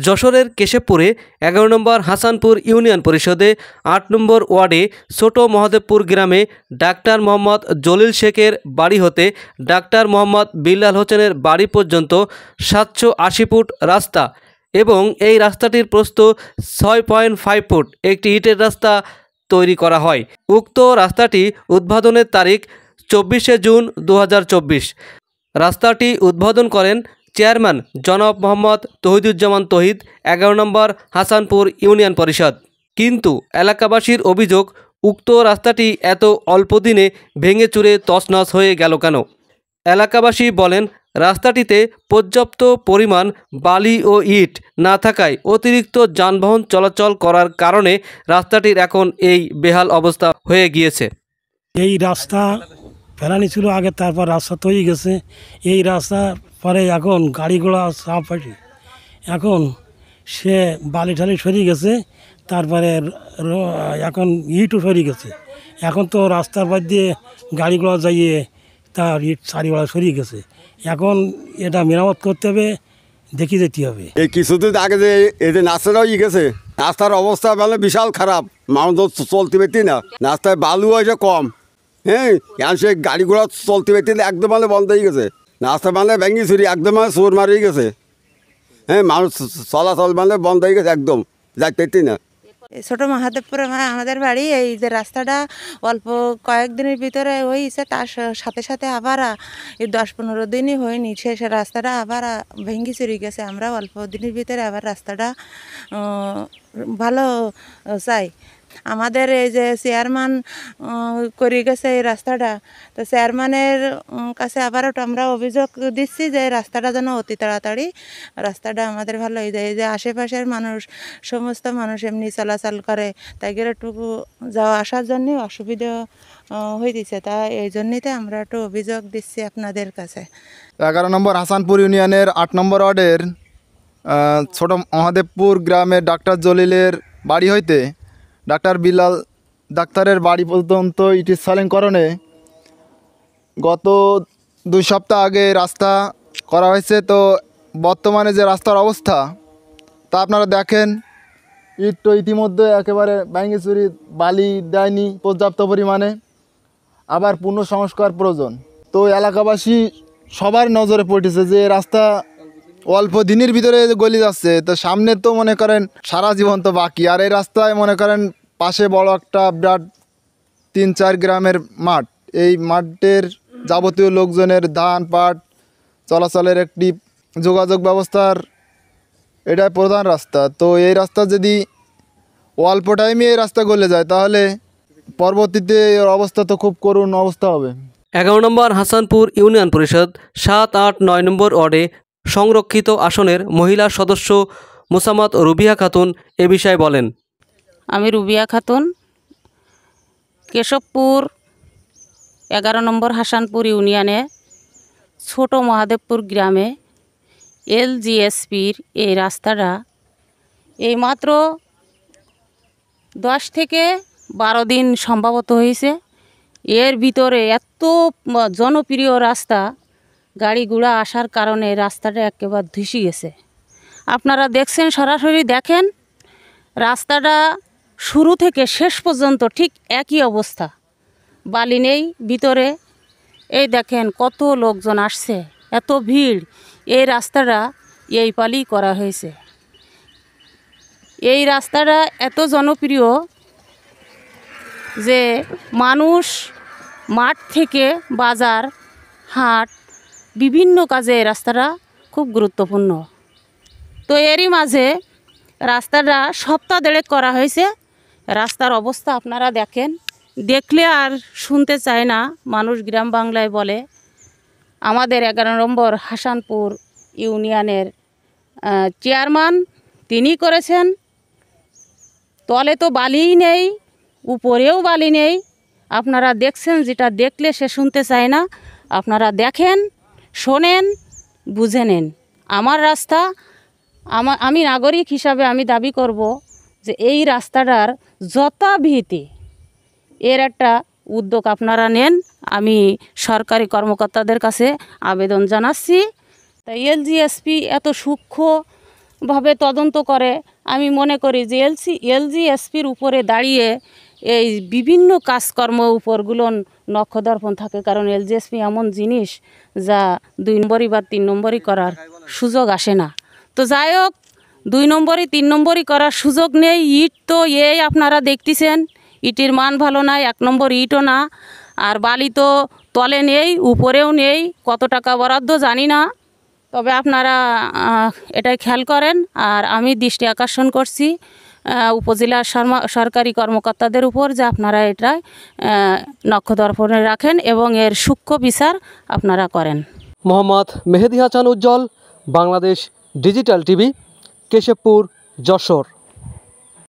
যশোরের কেশবপুরে 11 নম্বর হাসানপুর ইউনিয়ন পরিষদে 8 নম্বর ওয়ার্ডে ছোট মহাদেবপুর গ্রামে ডাক্তার মোহাম্মদ জলিল শেখের বাড়ি হতে ডাক্তার মোহাম্মদ বিল্লাল হোসেনের বাড়ি পর্যন্ত 780 ফুট রাস্তা এবং এই রাস্তাটির প্রস্থ 6.5 ফুট একটি ইটের রাস্তা তৈরি করা হয়। উক্ত রাস্তাটি উদ্বোধনের তারিখ 24শে জুন 2024। রাস্তাটি উদ্বোধন করেন চেয়ারম্যান জনাব মোহাম্মদ তৌহিদুজ্জামান তৌহিদ 11 নম্বর হাসানপুর ইউনিয়ন পরিষদ। কিন্তু এলাকাবাসীর অভিযোগ উক্ত রাস্তাটি এত অল্প দিনে ভেঙে চুরে তছনছ হয়ে গেল কেন। এলাকাবাসী বলেন রাস্তাটিতে পর্যাপ্ত পরিমাণ বালি ও ইট না থাকায় অতিরিক্ত যানবাহন চলাচল করার কারণে রাস্তাটির এখন এই বেহাল অবস্থা হয়ে গিয়েছে। এই রাস্তা ফেলানি ছিল আগে, তারপর রাস্তা তৈরি গেছে। এই রাস্তা পরে এখন গাড়িগুলো সাফ হয়েছে, এখন সে বালি ঠালি সরিয়ে গেছে, তারপরে এখন ইটও সরিয়ে গেছে। এখন তো রাস্তার বাদ দিয়ে গাড়িগুলো যাইয়ে তার ইট চারিগুলো সরিয়ে গেছে। এখন এটা মেরামত করতে হবে, দেখি যেতে হবে। এই কিছুদিন আগে যে এই যে রাস্তাটাও গেছে, রাস্তার অবস্থা মানে বিশাল খারাপ, মানুষ চলতে পারতি না। রাস্তায় বালু হয়েছে কম, হ্যাঁ, এখন সে গাড়িগুলো চলতে পারতি না, একদম মানে বন্ধ হয়ে গেছে। রাস্তা মানে ভেঙে চুরি একদম মানে চোর মারিয়ে গেছে, হ্যাঁ, মানুষ চলাচল মানে বন্ধ হয়ে গেছে, একদম যাইতে পারতি না। ছোট মহাদেবপুরে আমাদের বাড়ি। এই যে রাস্তাটা অল্প কয়েকদিনের ভিতরে হয়েছে, তার সাথে সাথে আবার এই 10-15 দিনই হয়নি, সে রাস্তাটা আবার ভেঙে চুরি গেছে। আমরা অল্প দিনের ভিতরে আবার রাস্তাটা ভালো চাই। আমাদের এই যে চেয়ারম্যান করে গেছে এই রাস্তাটা, তো চেয়ারম্যানের কাছে আবার আমরা অভিযোগ দিচ্ছি যে রাস্তাটা যেন অতি তাড়াতাড়ি রাস্তাটা আমাদের ভালো হয়ে যায়। এই যে আশেপাশের মানুষ, সমস্ত মানুষ এমনি চলাচল করে, তাই একটু যাওয়া আসার জন্য অসুবিধা হয়ে দিচ্ছে। তা এই জন্যই আমরা একটু অভিযোগ দিচ্ছি আপনাদের কাছে। 11 নম্বর হাসানপুর ইউনিয়নের 8 নম্বর ওয়ার্ডের ছোট মহাদেবপুর গ্রামের ডাক্তার জলিলের বাড়ি হইতে ডাক্তার বিল্লাল ডাক্তারের বাড়ি পর্যন্ত ইটের সলিংকরণে গত 2 সপ্তাহ আগে রাস্তা করা হয়েছে। তো বর্তমানে যে রাস্তার অবস্থা তা আপনারা দেখেন, ইট তো ইতিমধ্যে একেবারে ভেঙে চুরি, বালি দেয়নি পর্যাপ্ত পরিমাণে, আবার পুনঃ সংস্কার প্রয়োজন। তো এলাকাবাসী সবার নজরে পড়েছে যে রাস্তা অল্প দিনের ভিতরে গলে যাচ্ছে, তো সামনে তো মনে করেন সারা জীবন তো বাকি। আর এই রাস্তায় মনে করেন পাশে বড় একটা বিরাট 3-4 গ্রামের মাঠ, এই মাঠের যাবতীয় লোকজনের ধান পাট চলাচলের একটি যোগাযোগ ব্যবস্থার এটাই প্রধান রাস্তা। তো এই রাস্তা যদি অল্প টাইমে এই রাস্তা গলে যায় তাহলে পরবর্তীতে এর অবস্থা তো খুব করুণ অবস্থা হবে। 11 নম্বর হাসানপুর ইউনিয়ন পরিষদ 7, 8, 9 নম্বর ওয়ার্ডে সংরক্ষিত আসনের মহিলা সদস্য মোসাম্মদ রুবিয়া খাতুন এ বিষয়ে বলেন। আমি রুবিয়া খাতুন, কেশবপুর 11 নম্বর হাসানপুর ইউনিয়নে ছোট মহাদেবপুর গ্রামে LGSPর এই রাস্তাটা এইমাত্র 10 থেকে 12 দিন সম্ভবত হয়েছে। এর ভিতরে এত জনপ্রিয় রাস্তা, গাড়ি ঘোড়া আসার কারণে রাস্তাটা একেবারে ধসে গেছে। আপনারা দেখছেন, সরাসরি দেখেন, রাস্তাটা শুরু থেকে শেষ পর্যন্ত ঠিক একই অবস্থা, বালি নেই ভিতরে। এই দেখেন কত লোকজন আসছে, এত ভিড়। এই রাস্তাটা এই পালি করা হয়েছে। এই রাস্তাটা এত জনপ্রিয় যে মানুষ মাঠ থেকে বাজার হাট বিভিন্ন কাজে এই রাস্তাটা খুব গুরুত্বপূর্ণ। তো এরই মাঝে রাস্তাটা সপ্তাহ দেড়েক করা হয়েছে। রাস্তার অবস্থা আপনারা দেখেন, দেখলে আর শুনতে চায় না মানুষ। গ্রাম বাংলায় বলে আমাদের 11 নম্বর হাসানপুর ইউনিয়নের চেয়ারম্যান তিনি করেছেন। তলে তো বালিই নেই, উপরেও বালি নেই। আপনারা দেখছেন, যেটা দেখলে সে শুনতে চায় না। আপনারা দেখেন, শোনেন, বুঝে নেন। আমার রাস্তা, আমি নাগরিক হিসাবে আমি দাবি করব যে এই রাস্তাটার যথাবিহিতে এর একটা উদ্যোগ আপনারা নেন। আমি সরকারি কর্মকর্তাদের কাছে আবেদন জানাচ্ছি। তাই LGSP এত সূক্ষ্ম ভাবে তদন্ত করে। আমি মনে করি যে এলজিএসপির উপরে দাঁড়িয়ে এই বিভিন্ন কাজকর্ম উপরগুলো নক্ষদর্পণ থাকে, কারণ এলজিএসপি এমন জিনিস যা 2 নম্বরই বা 3 নম্বরই করার সুযোগ আসে না। তো যাই হোক, 2 নম্বরই 3 নম্বরই করার সুযোগ নেই। ইট তো এই আপনারা দেখতেছেন, ইটের মান ভালো নাই, 1 নম্বর ইটও না। আর বালি তো তলে নেই, উপরেও নেই, কত টাকা বরাদ্দ জানি না, তবে আপনারা এটাই খেয়াল করেন। আর আমি দৃষ্টি আকর্ষণ করছি উপজেলার সরকারি কর্মকর্তাদের উপর যে আপনারা এটা নক্ষদর্পণে রাখেন এবং এর সূক্ষ্ম বিচার আপনারা করেন। মোহাম্মদ মেহেদি হাসান উজ্জ্বল, বাংলাদেশ ডিজিটাল টিভি, কেশবপুর, যশোর।